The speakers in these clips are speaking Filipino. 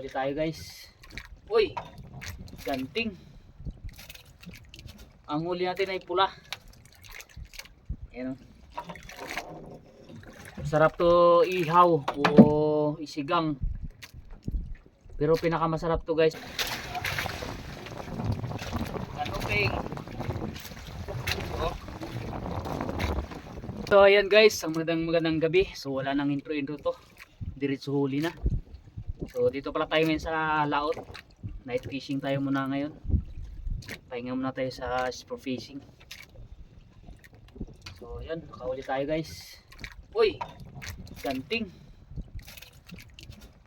nakahuli tayo guys. Uy, ganting. Ang huli natin ay pula. Ayan o. Sarap to ihaw o isigang. Pero pinakamasarap to guys. Kanuping. Oh. So ayan guys, ang magandang gabi. So wala nang intro to. Diretso huli na. So dito pala tayo ngayon sa laot. Night fishing tayo muna ngayon. Pahinga muna tayo sa sport fishing. So yan, nakahuli tayo guys. Uy, ganting.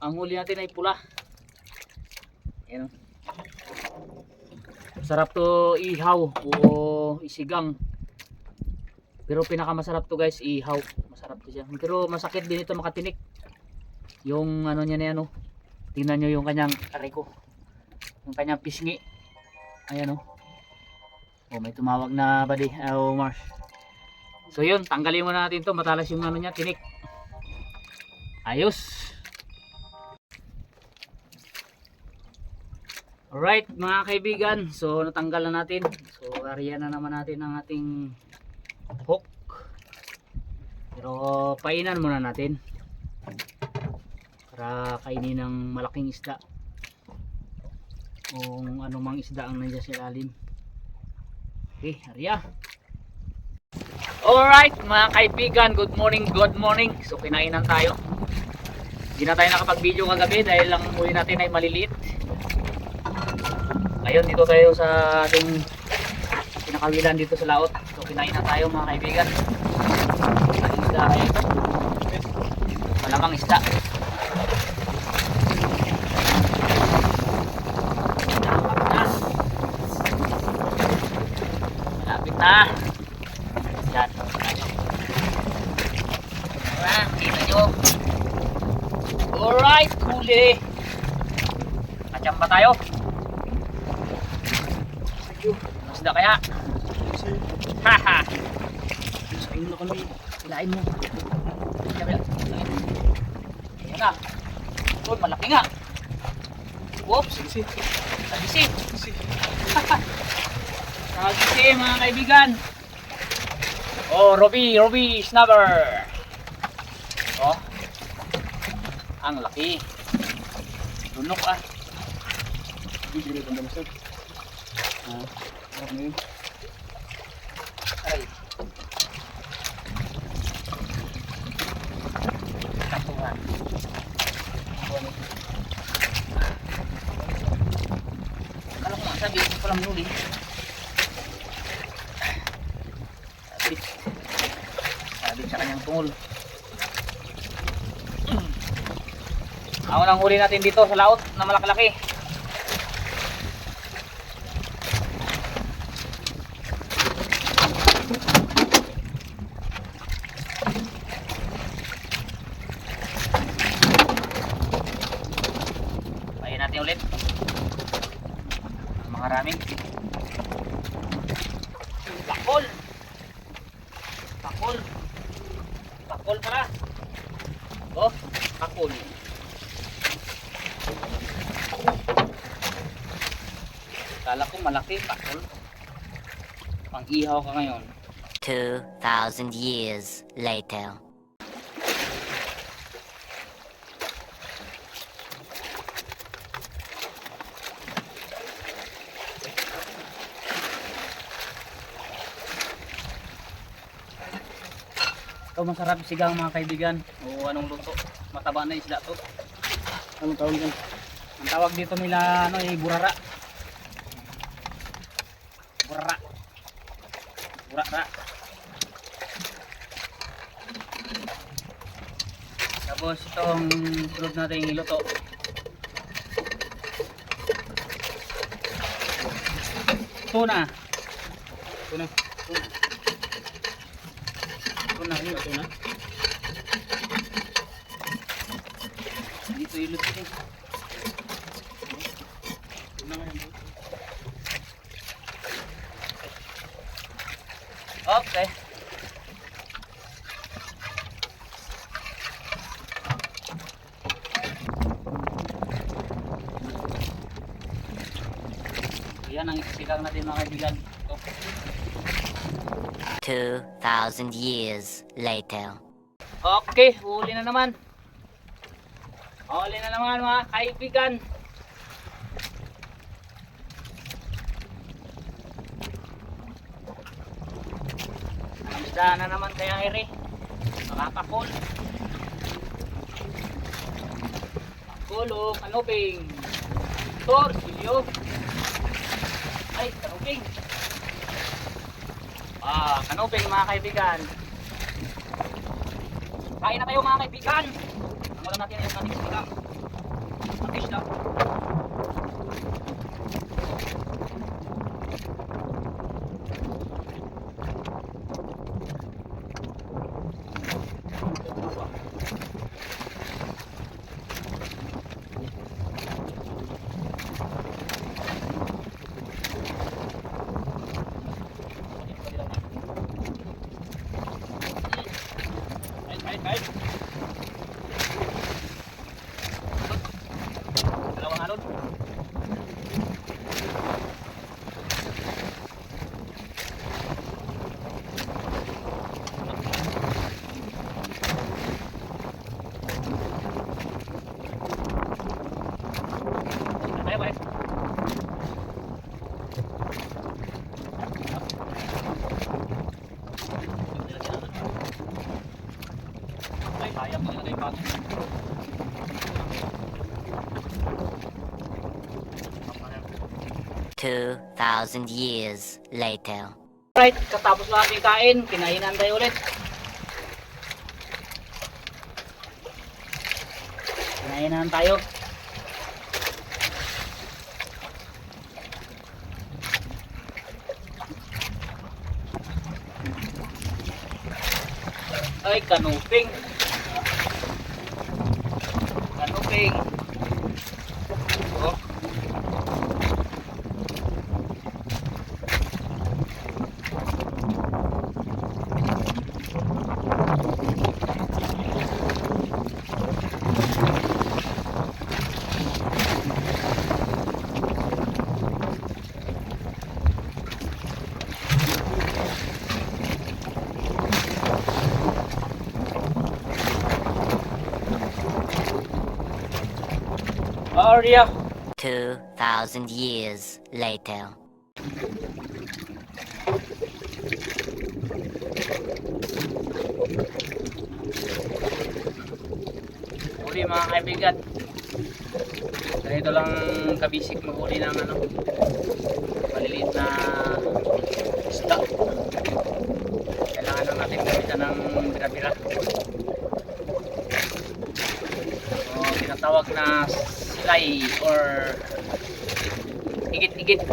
Ang huli natin ay pula. Ayan o. Sarap to ihaw o isigang. Pero pinakamasarap to guys, ihaw. Masarap to siya. Pero masakit din ito makatinik. Yung ano niya na yan o. Tingnan nyo yung kanyang areko. Yung kanyang pisngi. Ayan o. Oh, may tumawag na buddy. Oh, Mars. So yun, tanggalin muna natin to. Matalas yung ano niya, tinik. Ayos. Alright mga kaibigan. So natanggal na natin. So ariyan na naman natin ang ating hook. Pero painan muna natin. Para kainin ng malaking isda. Kung anumang isda ang nandiyan sa ilalim. Okay, ariya. Alright mga kaibigan, good morning. So kinainan tayo. Hindi na tayo nakapag-video kagabi dahil lang huli natin ay maliliit. Ngayon dito tayo sa ating pinakawilan dito sa laot. So kinainan tayo mga kaibigan. Ang isda kaya ito. Malamang isda. Malapit na. Yan. Alright, kita nyo. Alright, huli. Kachamba tayo. Masda kaya. Haha. Sayin mo kami. Hilain mo. Ayan na. Doon, malaki nga. Whoops. Nagisit. Nagisit mga kaibigan. Oh, Robbie snubber. Oh. Ang laki. Lunok ah. Hindi ko na masuk. Ay. Katungan. Kalau ko sabi ko pala muli. Sabit sa kanyang tungol. Ang unang huli natin dito sa laot na malaki-laki. Pahin natin ulit. Mga ramin. Bakol. Bakol. Bakol pala. Oh, bakol. Kala ko malaki, bakol. Pang ihaw ka ngayon. 2,000 years later. Ito masarap sigang mga kaibigan. O anong luto? Mataba na isda to. Anong tawag dyan? Ang tawag dito nila ano, burara. Burara. Burara. Tapos itong sunod natin iluto. Tuna. Tuna. Tuna. Tuna. Tuna. Dito iluto din. Tuna nga yan. Okay. Yan ang isigang natin mga kaibigan. Ito. 2,000 years later. Okay, huli na naman. Huli na naman mga kaibigan. Isda na naman kaya ere. Makakapol. Kulong, kanuping. Tor, silyo. Ay, kanuping. Kanuping mga kaibigan. Kain na tayo mga kaibigan. Ang wala natin yung ating isda. Ang isda. Kahit. Dalawang alon. Tayo ba? Ay, sayang mo nilagay pa. 2,000 years later. Right, katapos na ating kain, kinainan tayo ulit. Kinainan tayo. Ay, kanuping. Kanuping. Oh. Area. 2,000 years later. Huli mga kaibigan. Ganito lang kabisik maghuli ng maliliit na isda. Kailangan lang natin gamitan ng bira-bira. Tinatawag na silay or igit-igit.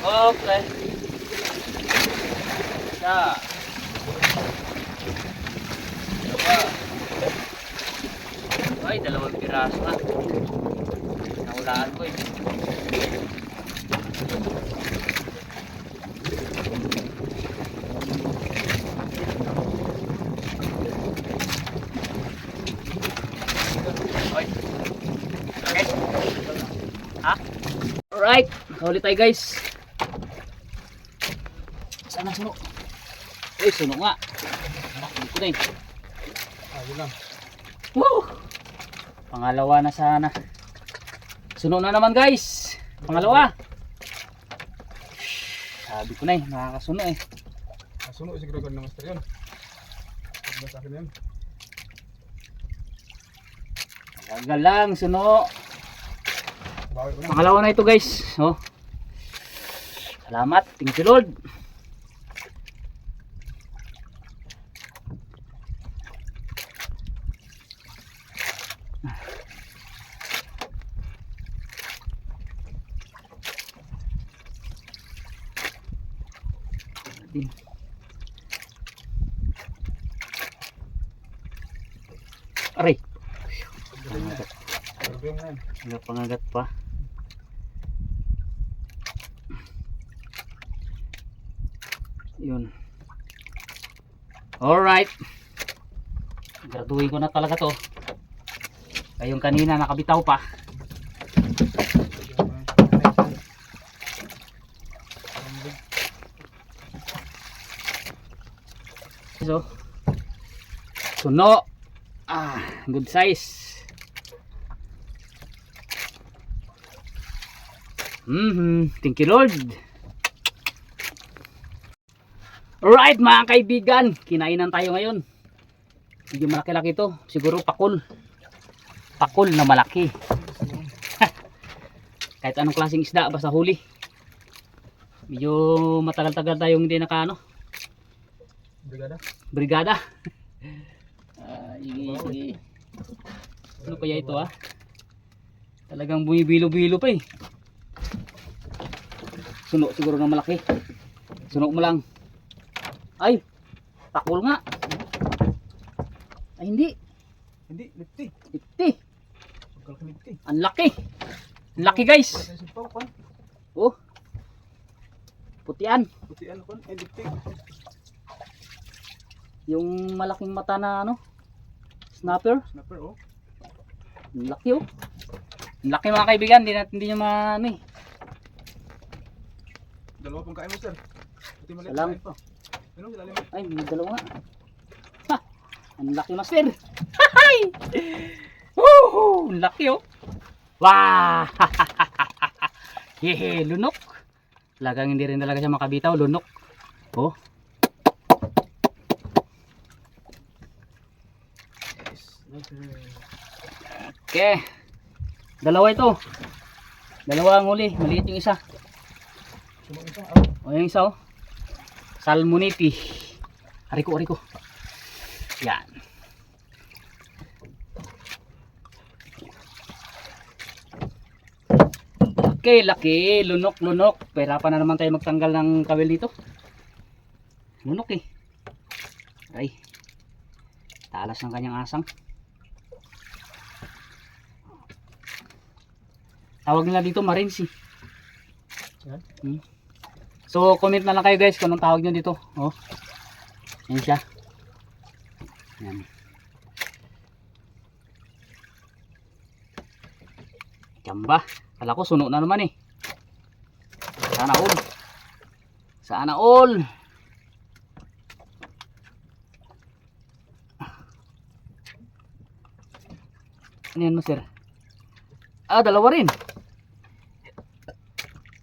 Okay. Isa. Dalawa. Ay, dalawang piraso na. Nahulaan ko eh. Okay. Ha? Alright. Nakahuli tayo guys. Saan ang suno? Eh, suno nga. Hindi ko na eh. Ayun lang. Woo! Pangalawa na sana. Suno na naman guys. Pangalawa. Sabi ko na eh. Nakakasuno eh. Nasuno siguro ko ng master yun. Huwag sa akin yun. Tagal lang, suno. Bawi ko na. Pangalawa na ito guys. Oh. Salamat. Thank you Lord. Aray. Grabe na yan. Wala pangagat pa. Yun. Alright. Graduhin ko na talaga to. Kayong kanina nakabitaw pa. So, suno. Good size. Thank you Lord. Alright mga kaibigan, kinainan tayo ngayon. Medyo malaki-laki ito. Siguro pakul. Pakul na malaki. Kahit anong klaseng isda, basta huli. Medyo matagal-tagal tayong hindi nakaano. Brigada. Sige. Ano kaya ito Talagang bumibilo-bilo pa eh. Suno siguro na malaki. Suno mo lang. Ay, takol nga. Ay hindi. Hindi, lipti. Lipti. Lipti. Ang laki. Ang laki guys. Oh. Putian. Putian kon, ay lipti. Yung malaking mata na snapper. Snapper oh. Ang laki oh. Ang laki mga kaibigan, hindi nyo Dalawa pang kain mo sir. Puti maliit. Salam. Ano sila lima? Ay, may dalawa. Ha! Ang laki master. Hay! Woohoo! Ang laki oh. Wow! Hehe, lunok. Talagang hindi rin talaga siya makabitaw, lunok. Oh. Okay. Dalawa ito. Dalawa ang huli, maliit yung isa. O yung isa Salmoniti. Ariko. Yan. Okay, laki. Lunok. Pahirapan na naman tayo magtanggal ng kawil dito. Lunok eh. Ay. Talas ng kanyang asang. Tawag nila dito marinsi. So comment na lang kayo guys kung anong tawag nyo dito. Oh. Yan siya. Yan. Jamba. Kala ko suno na naman eh. Sana all. Ano yan mo sir? Dalawa rin.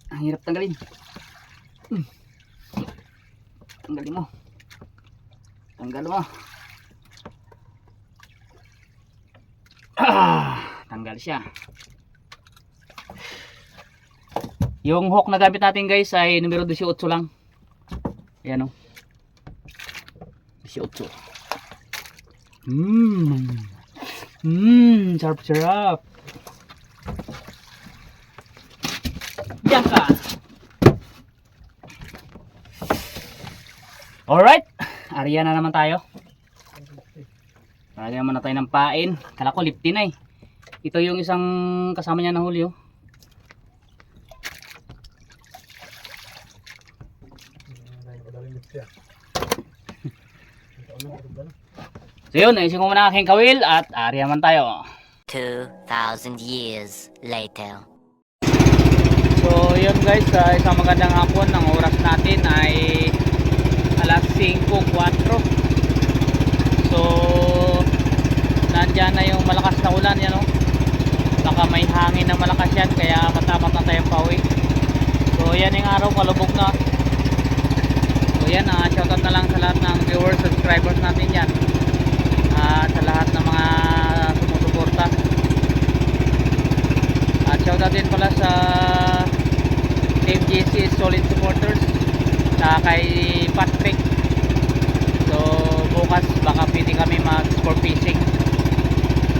Ang hirap tanggalin. Tanggalin mo. Tanggal siya. Yung hook na gamit natin guys ay numero 18 lang. Ayan o. 18. Sarap. Diyan ka. Alright. Ariya na naman tayo. Lagyan muna tayo ng pain. Kala ko lipti na eh. Ito yung isang kasama niya na huli oh. So yun, naisip ko muna aking kawil at ariya man tayo. 2,000 years later. So yun guys, isang magandang hapon. Ang oras natin ay alas 5:04. So nandyan na yung malakas na ulan yan oh. Baka may hangin na malakas yan kaya matamat na tayong pauwi. So yan yung araw, kalubog na. So yan, shoutout na lang sa lahat ng viewers, subscribers natin yan. Sa lahat ng mga sumusuporta. At shoutout din pala sa Team GC Solid Supporters, sa kay Patrick. So bukas baka pwede kami mag sport fishing.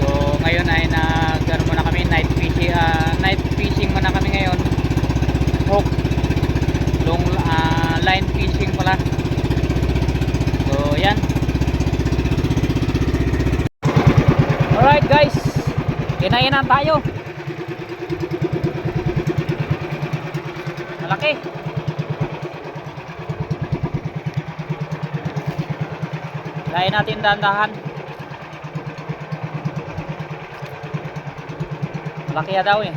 So ngayon ay nagkaroon muna kami night fishing muna kami ngayon. Hook long line fishing pala. So yan. Alright guys, kinainan tayo. Malaki. Lain natin dahan-dahan. Laki ya daw eh.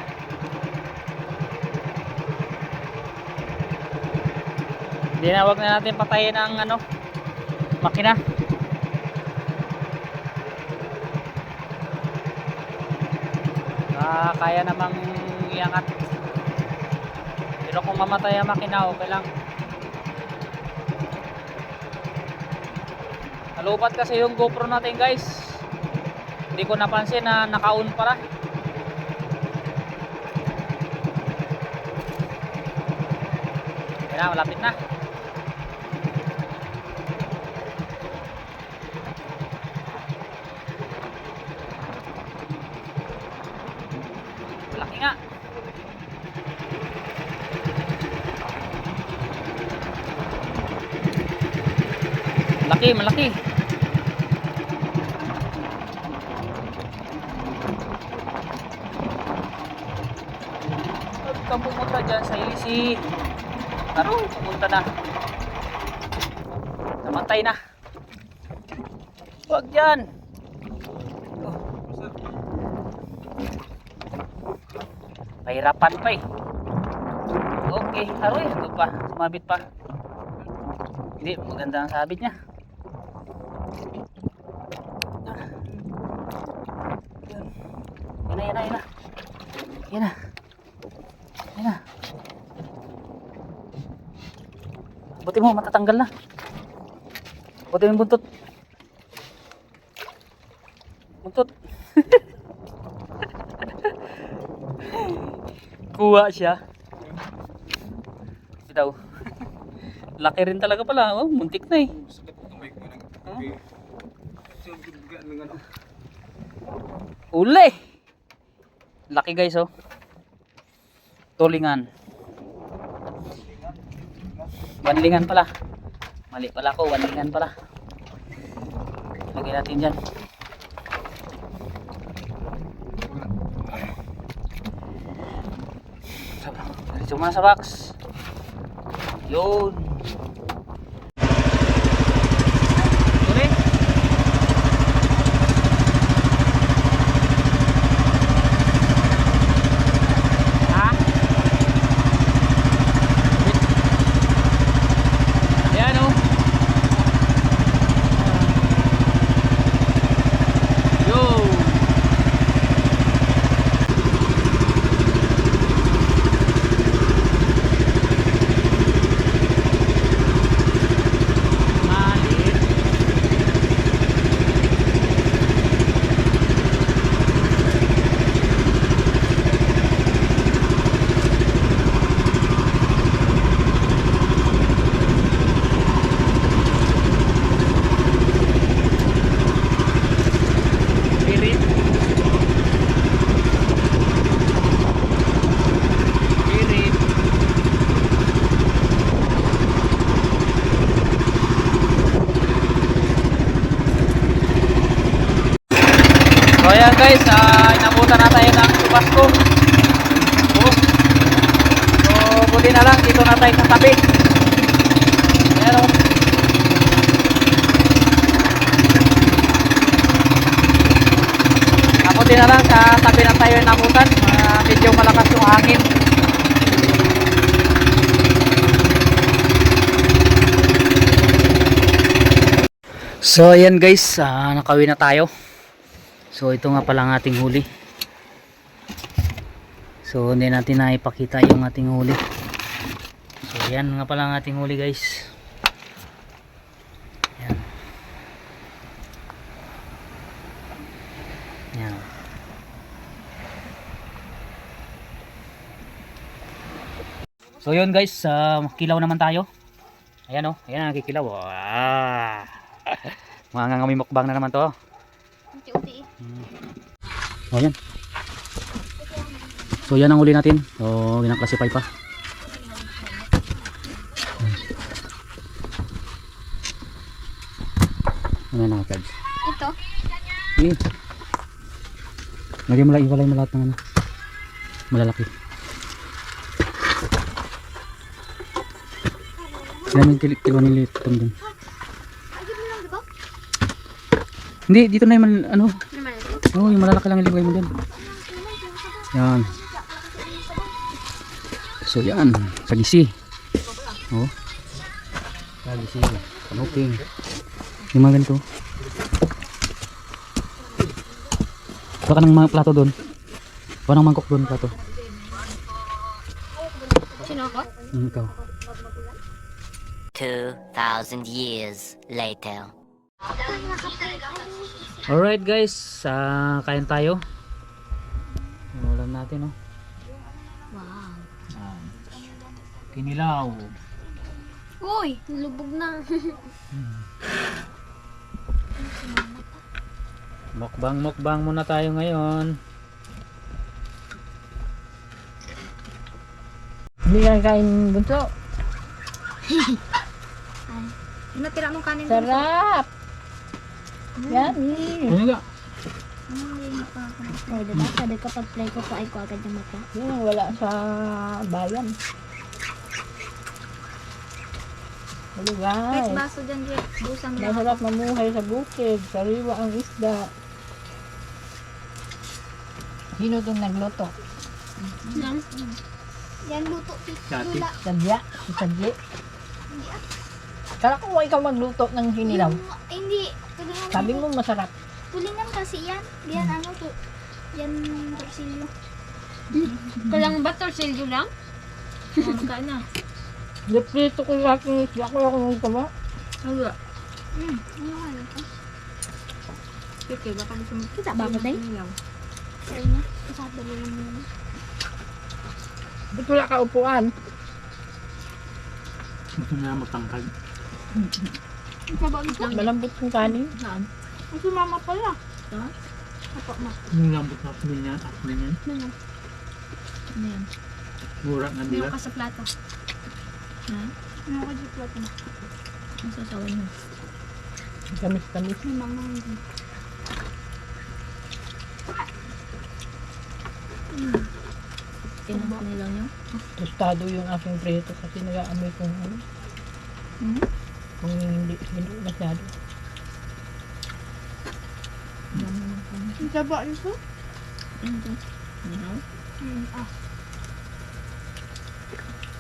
Hindi na, wag na natin patayin ang ano, makina. Kaya namang iangat. Pero kung mamatay ang makina, okay lang. Nalupat kasi yung GoPro natin guys. Hindi ko napansin na naka-on pala. Kaya na, malapit na. Malaki nga. Malaki, malaki. Huwag kang pumunta dyan sa ilisi. Taro, pumunta na. Namatay na. Huwag dyan. Pahirapan pa eh. Okay, aroy, ito pa, sumabit pa. Hindi, maganda ang sabit niya. Yan na, yan na, yan na. Yan na. Yan na. Buti mo, matatanggal na. Buti mo yung buntot. Buntot. Kuha siya. Daw. Laki rin talaga pala. Oh, muntik na eh. Sakit ang kamay ko ng ano. Uli! Laki guys oh. Tulingan. Wanlingan pala. Mali pala ako, wanlingan pala. Lagyan natin dyan. Diretso muna sa box. Yun. Uli. Ha? Ayan o. Yun. So ayan guys, inabutan na tayo ng Chubasco. So buti na lang, dito na tayo sa tabi. Ayan o. Buti na lang, sa tabi na tayo inabutan. Medyo malakas yung hangin. So ayan guys, nakauwi na tayo. So ito nga pala ang ating huli. So hindi natin na ipakita yung ating huli. So yan nga pala ang ating huli guys. Yan. Yan. So yun guys, kilaw naman tayo. Ayan o, ayan ang nakikilaw. Mga ngangami mukbang na naman to. Unti-unti. O yan. So yan ang huli natin. So ginaklasify pa. Ano na kads? Ito. Lagyan mo lang, iwalay mo lahat ng ano. Malalaki. Yan yung kilo niliit itong dun. Hindi, dito na yung ano. Naman ito. Oo, yung malalaki lang ilagay mo dyan. Yan. So yan, sagisi. Oh. Sagisi, kanuping. Yung mga ganito. Baka ng mga plato doon. Baka ng mangkok doon plato. Sino ako? Ikaw. 2,000 years later. Alright guys, kain tayo. Yung ulam natin, oh. Wow. Kinilaw. Uy, lubog na. Mukbang muna tayo ngayon. Hindi ka kain bunso. Natira mong kanin. Sarap! Yummy! Ano nga? Oh, diba? Sabi ko pag play ko pa ay ko agad yung mata. Yun ang wala sa bayan. Hello Kahit guys! baso dyan, Jeff. Busang lang. Masarap mamuhay sa bukid. Sariwa ang isda. Sino itong nagluto? Lang. Yan luto. Dati. Lula. Sadya? Si Sadya? Hindi ah. Kala ko ikaw magluto ng hinilaw. Hindi. Tulingan Sabi mo masarap. Tulingan kasi yan. Yan ano to. Yan torsilyo. Kailangan ba torsilyo lang? Ka na. Deprito ko yung aking isda ko ako nung tama. Wala. Ano ka nito? Okay, baka gusto mo. Kita ba ako tayo? Sa'yo niya. Kasabali lang yun. Ba't wala ka upuan? Gusto na magtangkad. Sabagit lang. Malambot yung kanin. Ang sumama pala. Ha? Apa ma. Yung lambot na ako niya, ako niya. Ano? Ano yan? Mura nga Meron nila. ka sa plato. Ha? Meron ka sa plato mo. Ang sasawan mo. Kamis-kamis. May mamang din. Tinapok nila niyo? Tostado yung aking prito kasi nag-aamoy kung ano. Kung hindi masyado. Ang taba nito? Ano to? Ano? Ah.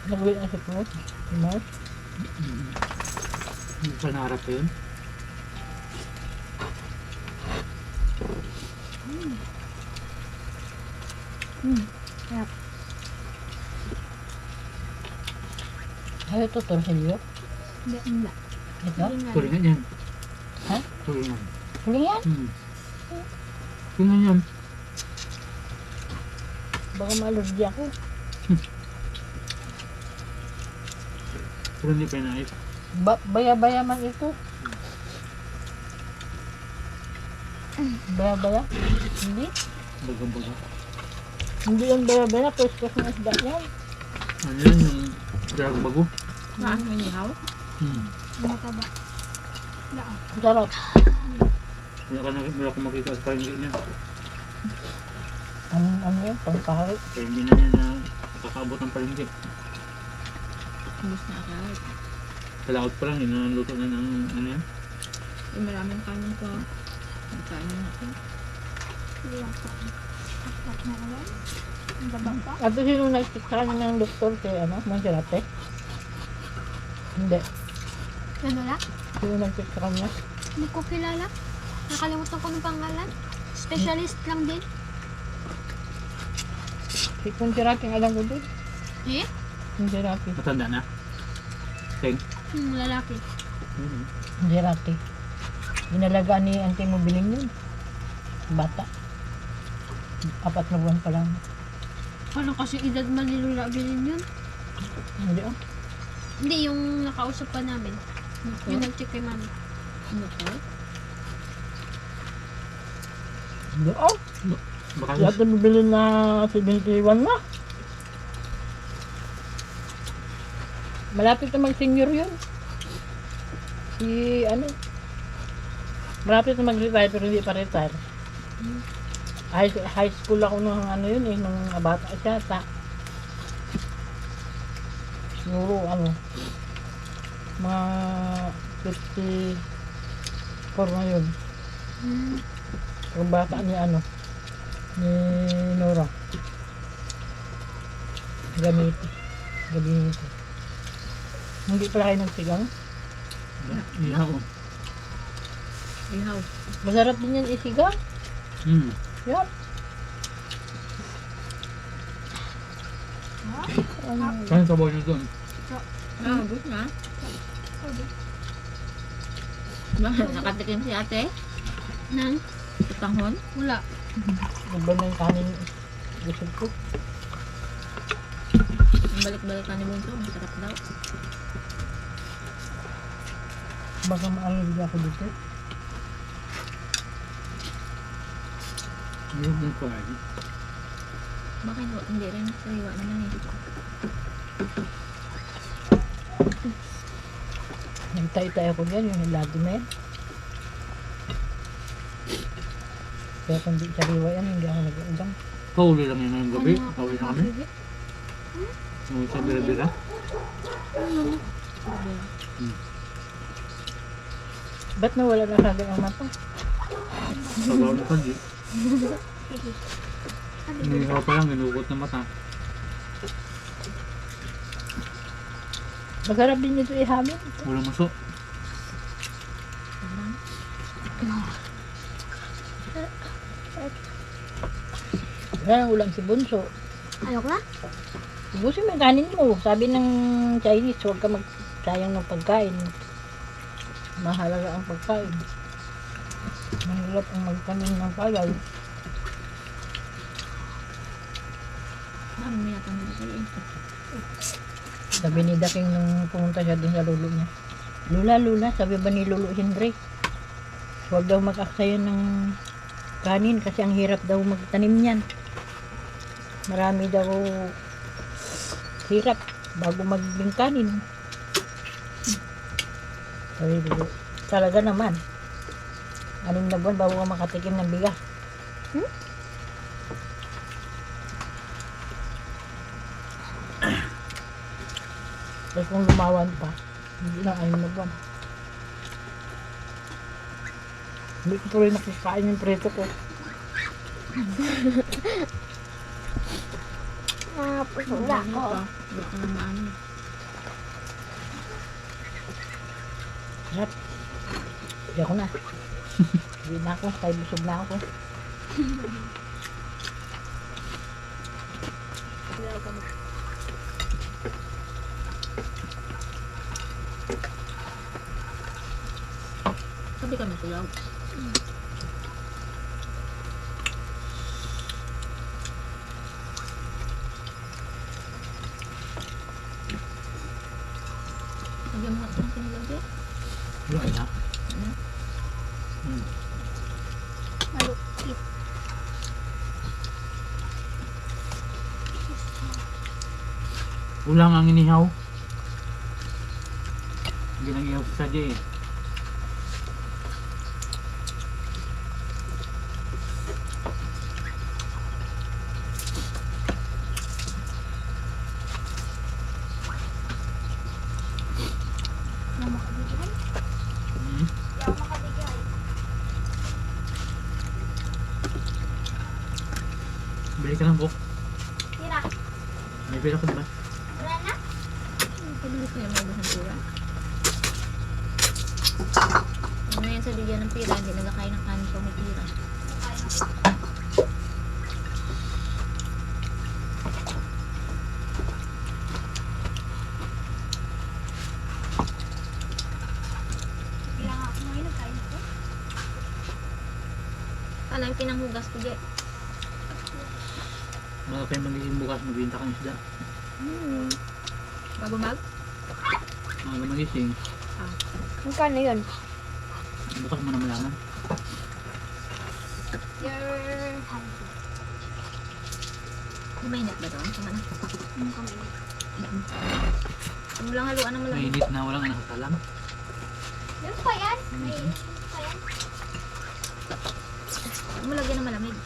Nagawin ang support. Mark. Hindi pa naharap ko yun. Ay, ito torsilyo. Hindi, hindi. Ito. Tulingan yan. Ha? Tulingan. Huling yan. Tulingan yan. Baka ma-allergy ako. Pero hindi pa inait. Baya-baya man ito. Baya-baya? Hindi. Baga-baga. Hindi yung baya-baya. Pwestos na isda yan. Ano yan yung drag bago? Saan? May nihaw? Ano taba? Sarap. Wala ko makita sa palengke niya. Ano yun? Pangkahit. Kaya hindi na niya na nakakaabot ng palengke. Ubus na agad. Sa laot pa lang, luto na ng ano yan. May maraming kanin pa. Ang kanin natin. Hindi lang pa. At na naman. Ang baba pa. At sino nag-check sa kanya ng doktor kay ano? Monserrate? Hindi. Ano lang? Sino nag-check sa kanya? Hindi ko kilala. Nakalimutan ko ng pangalan. Specialist lang din. Si Monserrate ang alam ko din. Eh? Monserrate. Matanda na. Teng. Lalaki. Monserrate. Inalagaan ni Auntie mo biling yun. Bata. 4 na buwan pa lang. Paano kasi edad man ni Lola bilhin yun? Hindi oh. Hindi, yung nakausap pa namin. Yung nag-check kay mami. Ano po? Hindi oh. Baka Lahat na bibili na 71 na. Malapit na mag-senior yun. Si ano. Malapit na mag-retire pero hindi pa retire. High school ako nung ano yun eh, nung bata siya. Siguro ano, mga 54 na yun. Yung bata ni ano, ni Nora. Gamiti. Gabinete. Hindi pala kayo nagsigang? Ihaw. Ihaw. Masarap din yan isigang. Hmm. Yan. Saan yung sabaw nyo doon? Good na. Bakit? Nakatikim si ate? Nang? Tanghon? Wala. Iba na yung kanin. Busog ko. Balik-balikan ni Bunso. Masarap daw. Baka maalala ako dito. Meron mong kain. Bakit hindi rin? Sariwa naman eh. Nagtay-tay ako dyan, yung lado na yan. Kaya kung di sariwa yan, hindi ako nag-uudang. Pauli lang yun ngayong gabi. Pauwi na kami. Yung sa bira-bira. Ba't nawala na kagad ang mata? Sabaw na pa di. Inihaw pa lang, inukot na mata. Masarap din ito ihamin. Walang maso. Yan ang ulam si Bunso. Ayoko na. Ubusin mo yung kanin mo. Sabi ng Chinese, huwag ka magsayang ng pagkain. Mahalaga ang pagkain. Mahirap ang magtanim ng palay. Dami mo yata nila sa'yo eh. Sabi ni Daking nung pumunta siya dun sa lulo niya. Lula, sabi ba ni Lolo Hindre, huwag daw mag-aksaya ng kanin kasi ang hirap daw magtanim niyan. Marami daw hirap bago maging kanin. Sabi ko, talaga naman. 6 na buwan bago ka makatikim ng bigas. Tapos kung lumawan pa, hindi na 6 na buwan. Hindi ko tuloy nakikain yung preto ko. Wala ko. Wala ka na maano. Sarap. Hindi ako na. Hindi na ako. Kaya busog na ako. Sabi kami tulaw. Lagyan mo natin ang pinilagay. Wala na. Malukit. Ulang ang inihaw. Hindi nang ihaw sa sadya eh. Nang makabigay. Hmm. Hindi ako makabigay. Bili ka ng coke. Tira. May pera ka ba? Wala na? Pabilis niya mga ng pira. Ngayon sa bigyan ng pira, hindi nagkakain ng kanin pag may pira. Alam, pinanghugas ko dyan. Baka kayo magising bukas, magbinta ka ng isda. Bago mag? Mga magising, Magkano yun? bukas mo na malaman. Mainit ba doon? Tama na. Kung lang haluan ng malamig. Mainit na walang nakakalam. Meron pa yan? Malagyan ng malamig.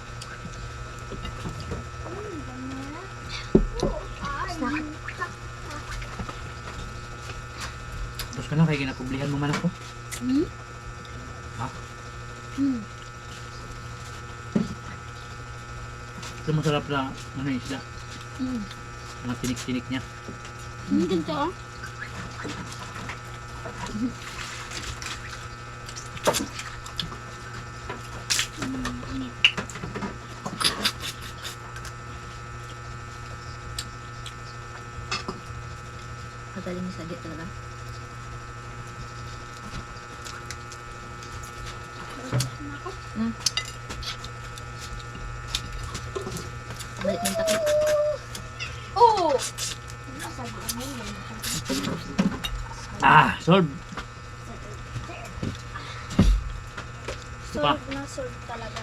Tapos ka lang, kaya ginakublihan mo man ako. Ha? Ito masarap na ano yung isda. Mga tinik-tinik niya. Hindi ganito oh. Init. Madaling isagit talaga. Ako. Balik ng takip. Oh! Sabi mo yun. Solve. Pa. Solve na solve talaga.